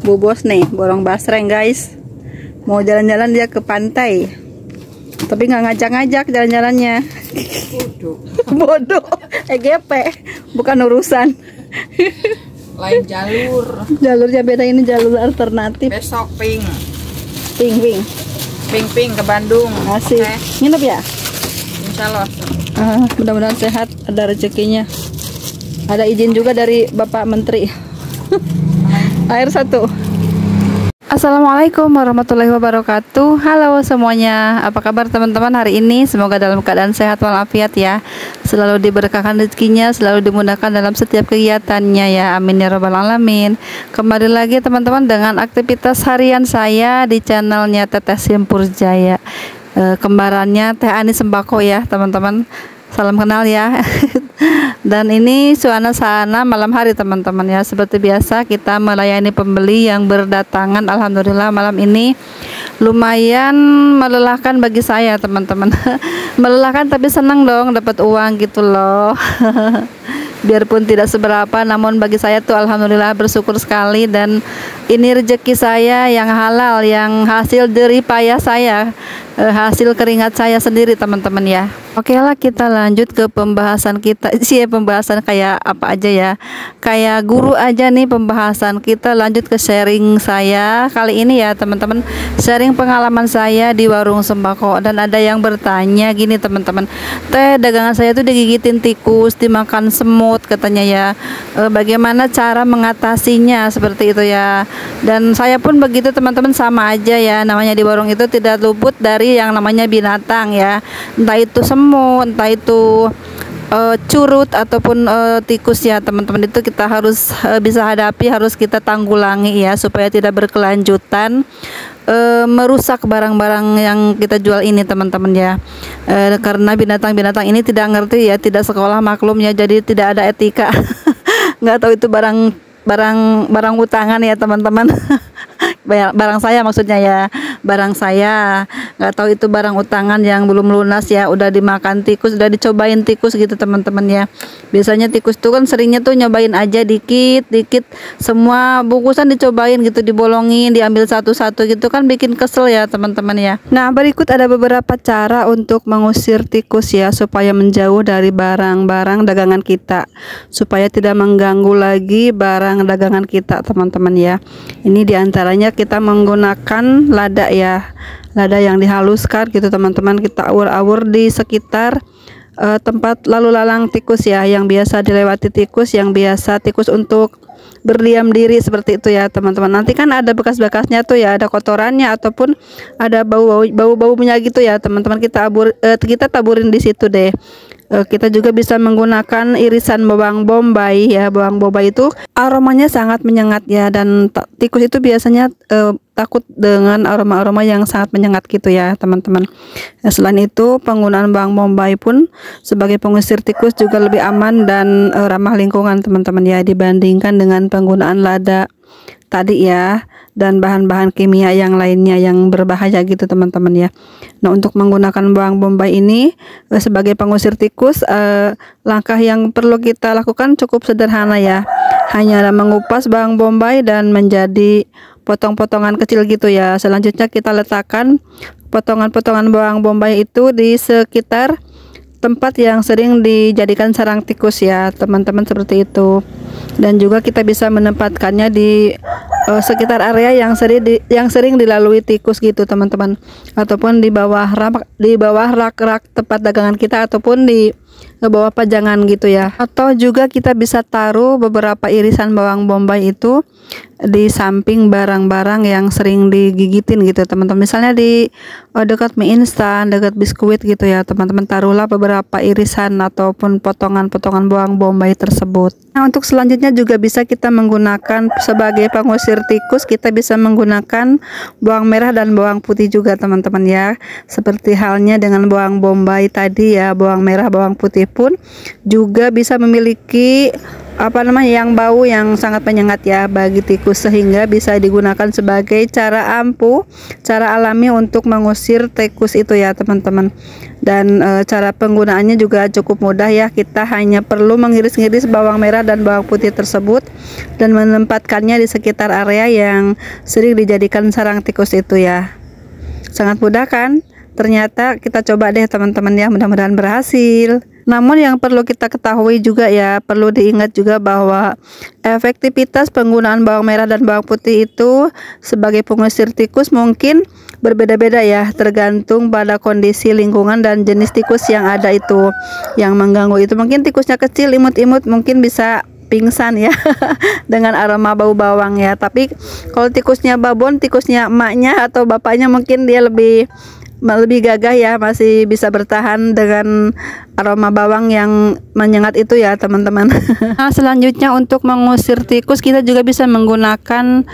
Bu Bos nih, borong basreng guys. Mau jalan-jalan dia ke pantai. Tapi nggak ngajak-ngajak jalan-jalannya. Bodoh. EGP, bukan urusan. Lain jalur. Jalurnya beda, ini jalur alternatif. Besok ping ke Bandung. Asik. Okay. Nginep ya? Insya Allah. Mudah-mudahan sehat, ada rezekinya. Ada izin juga dari Bapak Menteri. Air satu. Assalamualaikum warahmatullahi wabarakatuh. Halo semuanya, apa kabar teman-teman hari ini? Semoga dalam keadaan sehat walafiat ya. Selalu diberkahkan rezekinya, selalu dimudahkan dalam setiap kegiatannya ya. Amin ya robbal alamin. Kembali lagi teman-teman dengan aktivitas harian saya di channelnya Teteh Simpur Jaya. Kembarannya Teh Ani Sembako ya teman-teman. Salam kenal ya. Dan ini suasana malam hari teman-teman ya. Seperti biasa kita melayani pembeli yang berdatangan. Alhamdulillah malam ini lumayan melelahkan bagi saya teman-teman. Melelahkan tapi senang dong dapat uang gitu loh. Biarpun tidak seberapa, namun bagi saya tuh alhamdulillah bersyukur sekali. Dan ini rezeki saya yang halal, yang hasil jerih payah saya, hasil keringat saya sendiri teman-teman ya. Oke lah, kita lanjut ke pembahasan kita sih, pembahasan kayak apa aja ya, kayak guru aja nih pembahasan kita. Lanjut ke sharing saya kali ini ya teman-teman, sharing pengalaman saya di warung sembako. Dan ada yang bertanya gini teman-teman, Teh, dagangan saya tuh digigitin tikus, dimakan semut katanya ya, bagaimana cara mengatasinya seperti itu ya. Dan saya pun begitu teman-teman, sama aja ya, namanya di warung itu tidak luput dari yang namanya binatang ya, entah itu semut, entah itu curut ataupun tikus ya teman-teman. Itu kita harus bisa hadapi, harus kita tanggulangi ya, supaya tidak berkelanjutan merusak barang-barang yang kita jual ini teman-teman ya. Karena binatang-binatang ini tidak ngerti ya, tidak sekolah maklum ya, jadi tidak ada etika. Nggak tahu itu barang utangan ya teman-teman. Barang saya maksudnya ya, barang saya nggak tahu itu barang utangan yang belum lunas ya, udah dimakan tikus, udah dicobain tikus gitu teman-teman ya. Biasanya tikus tuh kan seringnya tuh nyobain aja dikit semua bungkusan dicobain gitu, dibolongin, diambil satu-satu gitu kan, bikin kesel ya teman-teman ya. Nah berikut ada beberapa cara untuk mengusir tikus ya, supaya menjauh dari barang-barang dagangan kita, supaya tidak mengganggu lagi barang dagangan kita teman-teman ya. Ini diantaranya kita menggunakan lada ya, lada yang dihaluskan gitu teman-teman. Kita awur-awur di sekitar tempat lalu lalang tikus ya, yang biasa dilewati tikus, yang biasa tikus untuk berdiam diri seperti itu ya teman-teman. Nanti kan ada bekas-bekasnya tuh ya, ada kotorannya ataupun ada bau-baunya gitu ya teman-teman. Kita taburin di situ deh. Kita juga bisa menggunakan irisan bawang bombay ya. Bawang bombay itu aromanya sangat menyengat ya, dan tikus itu biasanya takut dengan aroma-aroma yang sangat menyengat gitu ya teman-teman. Selain itu penggunaan bawang bombay pun sebagai pengusir tikus juga lebih aman dan ramah lingkungan teman-teman ya, dibandingkan dengan penggunaan lada tadi ya, dan bahan-bahan kimia yang lainnya yang berbahaya gitu teman-teman ya. Nah untuk menggunakan bawang bombay ini sebagai pengusir tikus, langkah yang perlu kita lakukan cukup sederhana ya, hanya mengupas bawang bombay dan menjadi potong-potongan kecil gitu ya. Selanjutnya kita letakkan potongan-potongan bawang bombay itu di sekitar tempat yang sering dijadikan sarang tikus ya teman-teman, seperti itu. Dan juga kita bisa menempatkannya di sekitar area yang sering dilalui tikus gitu teman-teman, ataupun di bawah rak-rak tempat dagangan kita, ataupun di bawah pajangan gitu ya. Atau juga kita bisa taruh beberapa irisan bawang bombay itu di samping barang-barang yang sering digigitin gitu teman-teman. Misalnya di dekat mie instan, dekat biskuit gitu ya teman-teman, taruhlah beberapa irisan ataupun potongan-potongan bawang bombay tersebut. Nah untuk selanjutnya juga bisa kita menggunakan sebagai pengusir tikus, kita bisa menggunakan bawang merah dan bawang putih juga teman-teman ya. Seperti halnya dengan bawang bombay tadi ya, bawang merah bawang putih pun juga bisa memiliki yang bau yang sangat menyengat ya bagi tikus, sehingga bisa digunakan sebagai cara ampuh, cara alami untuk mengusir tikus itu ya teman-teman. Dan cara penggunaannya juga cukup mudah ya. Kita hanya perlu mengiris-iris bawang merah dan bawang putih tersebut dan menempatkannya di sekitar area yang sering dijadikan sarang tikus itu ya. Sangat mudah kan? Ternyata kita coba deh teman-teman ya, mudah-mudahan berhasil. Namun yang perlu kita ketahui juga ya, perlu diingat juga bahwa efektivitas penggunaan bawang merah dan bawang putih itu sebagai pengusir tikus mungkin berbeda-beda ya, tergantung pada kondisi lingkungan dan jenis tikus yang ada itu yang mengganggu itu. Mungkin tikusnya kecil, imut-imut, mungkin bisa pingsan ya dengan aroma bau bawang ya. Tapi kalau tikusnya babon, tikusnya emaknya atau bapaknya, mungkin dia lebih gagah ya, masih bisa bertahan dengan aroma bawang yang menyengat itu ya teman-teman. Nah, selanjutnya untuk mengusir tikus kita juga bisa menggunakan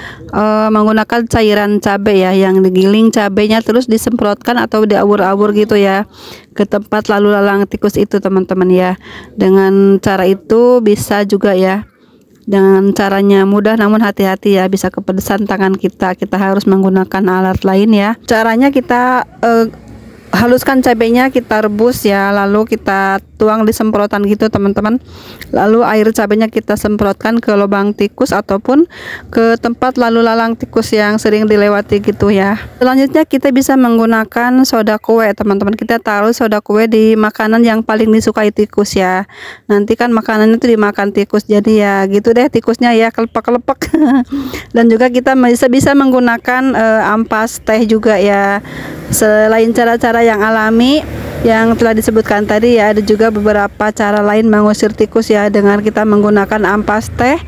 cairan cabai ya, yang digiling cabainya terus disemprotkan atau diabur-abur gitu ya ke tempat lalu lalang tikus itu teman-teman ya. Dengan cara itu bisa juga ya. Dengan caranya mudah namun hati-hati ya, bisa kepedesan tangan kita. Kita harus menggunakan alat lain ya. Caranya kita haluskan cabenya, kita rebus ya, lalu kita tuang di semprotan gitu teman-teman. Lalu air cabenya kita semprotkan ke lubang tikus ataupun ke tempat lalu lalang tikus yang sering dilewati gitu ya. Selanjutnya kita bisa menggunakan soda kue teman-teman. Kita taruh soda kue di makanan yang paling disukai tikus ya. Nanti kan makanan itu dimakan tikus, jadi ya gitu deh tikusnya ya, kelepek-kelepek. Dan juga kita bisa menggunakan ampas teh juga ya. Selain cara-cara yang alami yang telah disebutkan tadi ya, ada juga beberapa cara lain mengusir tikus ya, dengan kita menggunakan ampas teh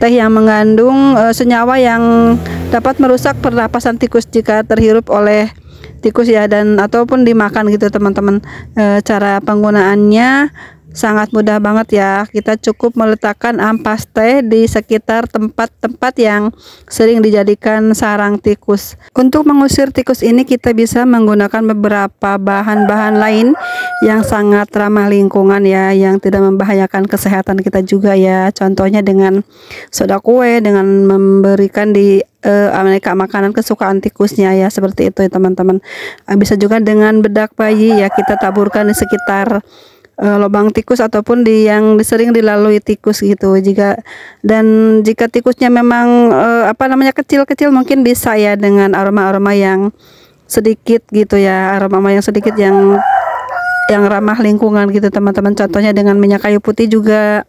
yang mengandung senyawa yang dapat merusak pernapasan tikus jika terhirup oleh tikus ya, dan ataupun dimakan gitu teman-teman. Cara penggunaannya sangat mudah banget ya. Kita cukup meletakkan ampas teh di sekitar tempat-tempat yang sering dijadikan sarang tikus. Untuk mengusir tikus ini kita bisa menggunakan beberapa bahan-bahan lain yang sangat ramah lingkungan ya, yang tidak membahayakan kesehatan kita juga ya. Contohnya dengan soda kue, dengan memberikan di aneka makanan kesukaan tikusnya ya, seperti itu ya teman-teman. Bisa juga dengan bedak bayi ya, kita taburkan di sekitar lubang tikus ataupun yang sering dilalui tikus gitu. Jika tikusnya memang kecil-kecil, mungkin bisa ya dengan aroma-aroma yang sedikit gitu ya, aroma yang sedikit yang ramah lingkungan gitu teman-teman. Contohnya dengan minyak kayu putih juga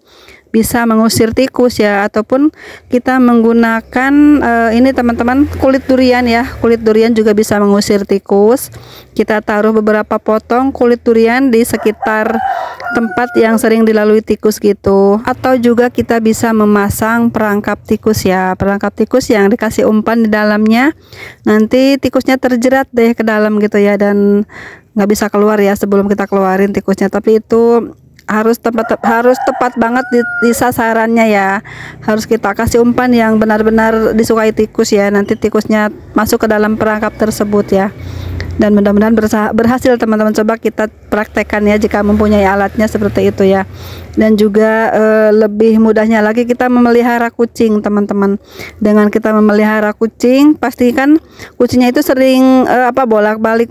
bisa mengusir tikus ya, ataupun kita menggunakan ini teman-teman, kulit durian ya. Kulit durian juga bisa mengusir tikus. Kita taruh beberapa potong kulit durian di sekitar tempat yang sering dilalui tikus gitu. Atau juga kita bisa memasang perangkap tikus ya, perangkap tikus yang dikasih umpan di dalamnya. Nanti tikusnya terjerat deh ke dalam gitu ya, dan nggak bisa keluar ya sebelum kita keluarin tikusnya. Tapi itu harus tepat banget di sasarannya ya. Harus kita kasih umpan yang benar-benar disukai tikus ya. Nanti tikusnya masuk ke dalam perangkap tersebut ya. Dan mudah-mudahan berhasil teman-teman. Coba kita praktekkan ya jika mempunyai alatnya seperti itu ya. Dan juga lebih mudahnya lagi kita memelihara kucing teman-teman. Dengan kita memelihara kucing, pastikan kucingnya itu sering bolak-balik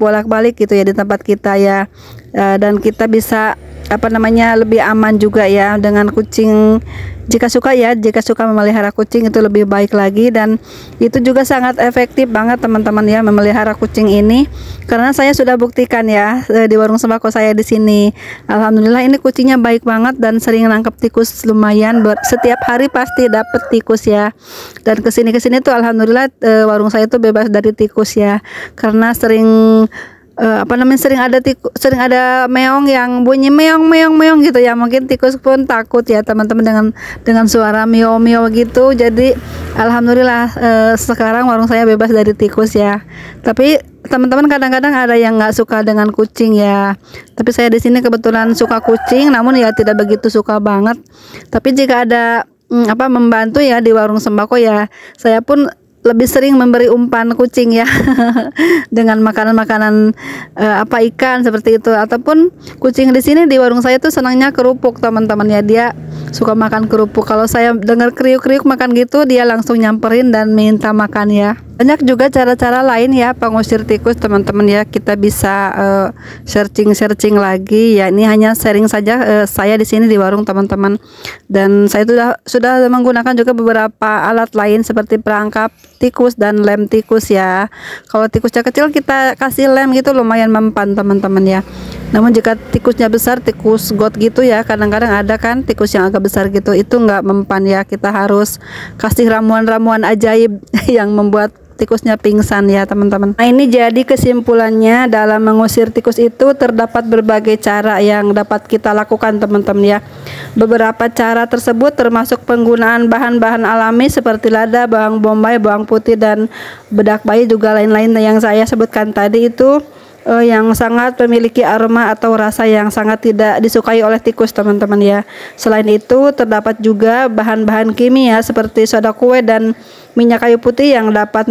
gitu ya di tempat kita ya. Dan kita bisa lebih aman juga ya dengan kucing. Jika suka memelihara kucing itu lebih baik lagi, dan itu juga sangat efektif banget teman-teman ya memelihara kucing ini, karena saya sudah buktikan ya di warung sembako saya di sini. Alhamdulillah ini kucingnya baik banget dan sering nangkep tikus lumayan. Setiap hari pasti dapet tikus ya. Dan kesini tuh alhamdulillah warung saya tuh bebas dari tikus ya, karena sering sering ada meong yang bunyi meong gitu ya. Mungkin tikus pun takut ya teman-teman dengan suara mio gitu. Jadi alhamdulillah sekarang warung saya bebas dari tikus ya. Tapi teman-teman kadang-kadang ada yang nggak suka dengan kucing ya. Tapi saya di sini kebetulan suka kucing, namun ya tidak begitu suka banget. Tapi jika ada membantu ya di warung sembako ya, saya pun lebih sering memberi umpan kucing ya dengan makanan-makanan ikan seperti itu. Ataupun kucing di sini di warung saya tuh senangnya kerupuk teman-teman ya, dia suka makan kerupuk. Kalau saya dengar kriuk-kriuk makan gitu, dia langsung nyamperin dan minta makan ya. Banyak juga cara-cara lain ya pengusir tikus teman-teman ya. Kita bisa searching lagi ya. Ini hanya sharing saja saya di sini di warung teman-teman. Dan saya sudah menggunakan juga beberapa alat lain seperti perangkap tikus dan lem tikus ya. Kalau tikusnya kecil kita kasih lem gitu lumayan mempan teman-teman ya. Namun jika tikusnya besar, tikus got gitu ya, kadang-kadang ada kan tikus yang agak besar gitu, itu nggak mempan ya. Kita harus kasih ramuan-ramuan ajaib yang membuat tikusnya pingsan ya teman-teman. Nah ini jadi kesimpulannya, dalam mengusir tikus itu terdapat berbagai cara yang dapat kita lakukan teman-teman ya. Beberapa cara tersebut termasuk penggunaan bahan-bahan alami seperti lada, bawang bombay, bawang putih, dan bedak bayi, juga lain-lain yang saya sebutkan tadi itu yang sangat memiliki aroma atau rasa yang sangat tidak disukai oleh tikus teman-teman ya. Selain itu terdapat juga bahan-bahan kimia seperti soda kue dan minyak kayu putih yang dapat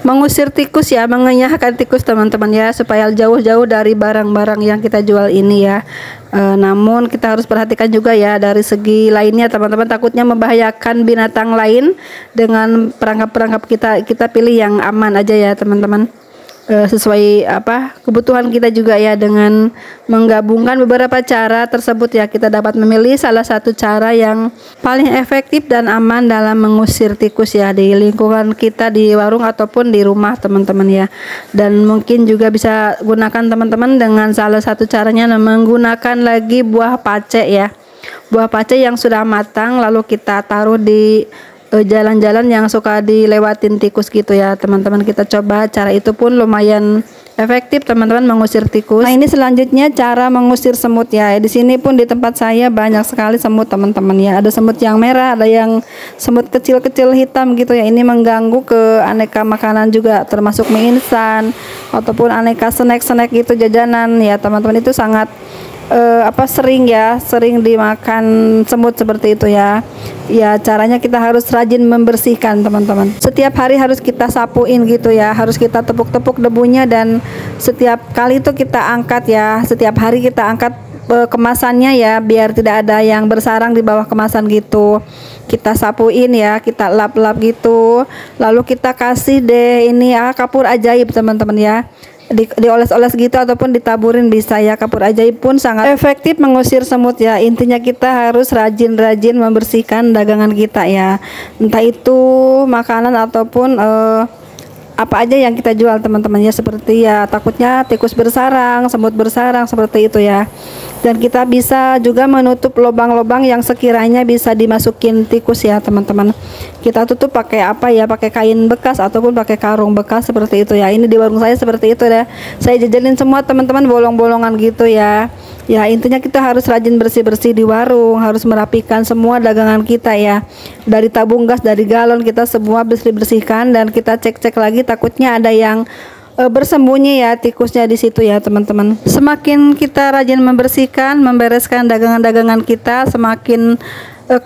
mengusir tikus ya, mengenyahkan tikus teman-teman ya, supaya jauh-jauh dari barang-barang yang kita jual ini ya. Namun kita harus perhatikan juga ya dari segi lainnya teman-teman, takutnya membahayakan binatang lain. Dengan perangkap-perangkap kita pilih yang aman aja ya teman-teman, sesuai kebutuhan kita juga ya. Dengan menggabungkan beberapa cara tersebut ya, kita dapat memilih salah satu cara yang paling efektif dan aman dalam mengusir tikus ya di lingkungan kita, di warung ataupun di rumah teman-teman ya. Dan mungkin juga bisa gunakan teman-teman dengan salah satu caranya menggunakan lagi buah pace ya. Buah pace yang sudah matang lalu kita taruh di jalan-jalan yang suka dilewatin tikus gitu ya teman-teman. Kita coba cara itu pun lumayan efektif teman-teman mengusir tikus. Nah ini selanjutnya cara mengusir semut ya. Di sini pun di tempat saya banyak sekali semut teman-teman ya. Ada semut yang merah, ada yang semut kecil-kecil hitam gitu ya. Ini mengganggu ke aneka makanan juga, termasuk mie instan ataupun aneka snack-snack gitu, jajanan ya teman-teman. Itu sangat sering dimakan semut seperti itu ya. Ya caranya kita harus rajin membersihkan teman-teman. Setiap hari harus kita sapuin gitu ya, harus kita tepuk-tepuk debunya, dan setiap kali itu kita angkat ya, setiap hari kita angkat kemasannya ya, biar tidak ada yang bersarang di bawah kemasan gitu. Kita sapuin ya, kita lap-lap gitu, lalu kita kasih deh ini kapur ajaib teman-teman ya. Dioles-oles gitu ataupun ditaburin bisa ya. Kapur ajaib pun sangat efektif mengusir semut ya. Intinya kita harus rajin-rajin membersihkan dagangan kita ya, entah itu makanan ataupun apa aja yang kita jual teman-teman ya. Seperti ya, takutnya tikus bersarang, semut bersarang seperti itu ya. Dan kita bisa juga menutup lubang-lubang yang sekiranya bisa dimasukin tikus ya teman-teman. Kita tutup pakai apa ya, pakai kain bekas ataupun pakai karung bekas seperti itu ya. Ini di warung saya seperti itu ya. Saya jajalin semua teman-teman, bolong-bolongan gitu ya. Ya intinya kita harus rajin bersih-bersih di warung, harus merapikan semua dagangan kita ya. Dari tabung gas, dari galon, kita semua bersih-bersihkan, dan kita cek-cek lagi, takutnya ada yang bersembunyi ya tikusnya di situ ya teman-teman. Semakin kita rajin membersihkan, membereskan dagangan-dagangan kita, semakin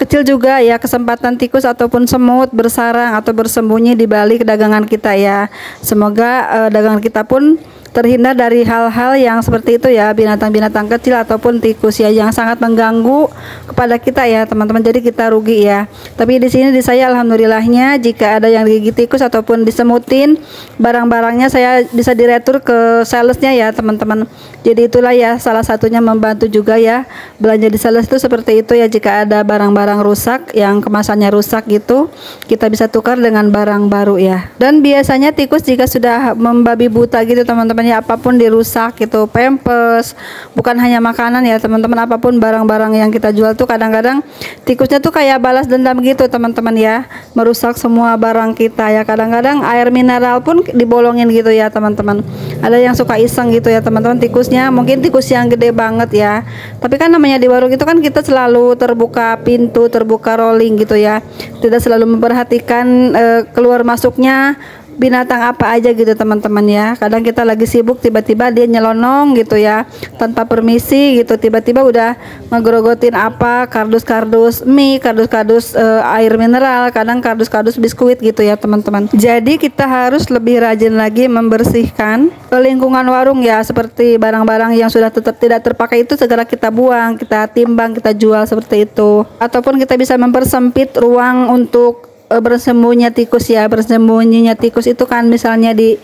kecil juga ya kesempatan tikus ataupun semut bersarang atau bersembunyi di balik dagangan kita ya. Semoga dagangan kita pun terhindar dari hal-hal yang seperti itu ya, binatang-binatang kecil ataupun tikus ya yang sangat mengganggu kepada kita ya teman-teman. Jadi kita rugi ya. Tapi di sini di saya alhamdulillahnya, jika ada yang digigit tikus ataupun disemutin, barang-barangnya saya bisa diretur ke salesnya ya teman-teman. Jadi itulah ya salah satunya membantu juga ya belanja di sales itu seperti itu ya. Jika ada barang-barang rusak yang kemasannya rusak gitu, kita bisa tukar dengan barang baru ya. Dan biasanya tikus jika sudah membabi buta gitu teman-teman ya, apapun dirusak gitu, pampers, bukan hanya makanan ya teman-teman, apapun barang-barang yang kita jual tuh kadang-kadang tikusnya tuh kayak balas dendam gitu teman-teman ya, merusak semua barang kita ya. Kadang-kadang air mineral pun dibolongin gitu ya teman-teman. Ada yang suka iseng gitu ya teman-teman, tikusnya mungkin tikus yang gede banget ya, tapi kan namanya di warung itu kan kita selalu terbuka pintu, terbuka rolling gitu ya, tidak selalu memperhatikan keluar masuknya binatang apa aja gitu teman-teman ya. Kadang kita lagi sibuk, tiba-tiba dia nyelonong gitu ya, tanpa permisi gitu, tiba-tiba udah ngegrogotin apa, kardus-kardus mie, kardus-kardus air mineral, kadang kardus-kardus biskuit gitu ya teman-teman. Jadi kita harus lebih rajin lagi membersihkan lingkungan warung ya, seperti barang-barang yang sudah tetap tidak terpakai itu segera kita buang, kita timbang, kita jual seperti itu. Ataupun kita bisa mempersempit ruang untuk bersembunyinya tikus ya. Bersembunyinya tikus itu kan misalnya di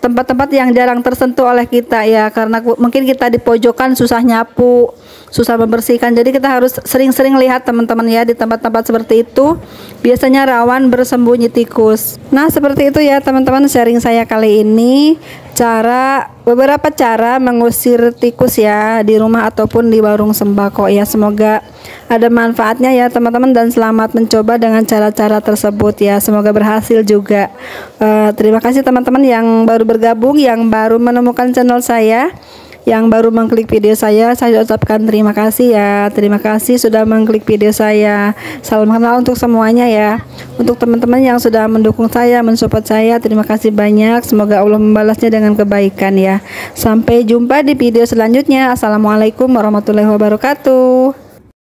tempat-tempat yang jarang tersentuh oleh kita ya, karena mungkin kita di pojokan susah nyapu, susah membersihkan. Jadi kita harus sering-sering lihat teman-teman ya, di tempat-tempat seperti itu biasanya rawan bersembunyi tikus. Nah, seperti itu ya teman-teman sharing saya kali ini, beberapa cara mengusir tikus ya di rumah ataupun di warung sembako ya. Semoga ada manfaatnya ya teman-teman, dan selamat mencoba dengan cara-cara tersebut ya. Semoga berhasil juga. Terima kasih teman-teman yang baru bergabung, yang baru menemukan channel saya, yang baru mengklik video saya ucapkan terima kasih ya. Terima kasih sudah mengklik video saya. Salam kenal untuk semuanya ya. Untuk teman-teman yang sudah mendukung saya, mensupport saya, terima kasih banyak. Semoga Allah membalasnya dengan kebaikan ya. Sampai jumpa di video selanjutnya. Assalamualaikum warahmatullahi wabarakatuh.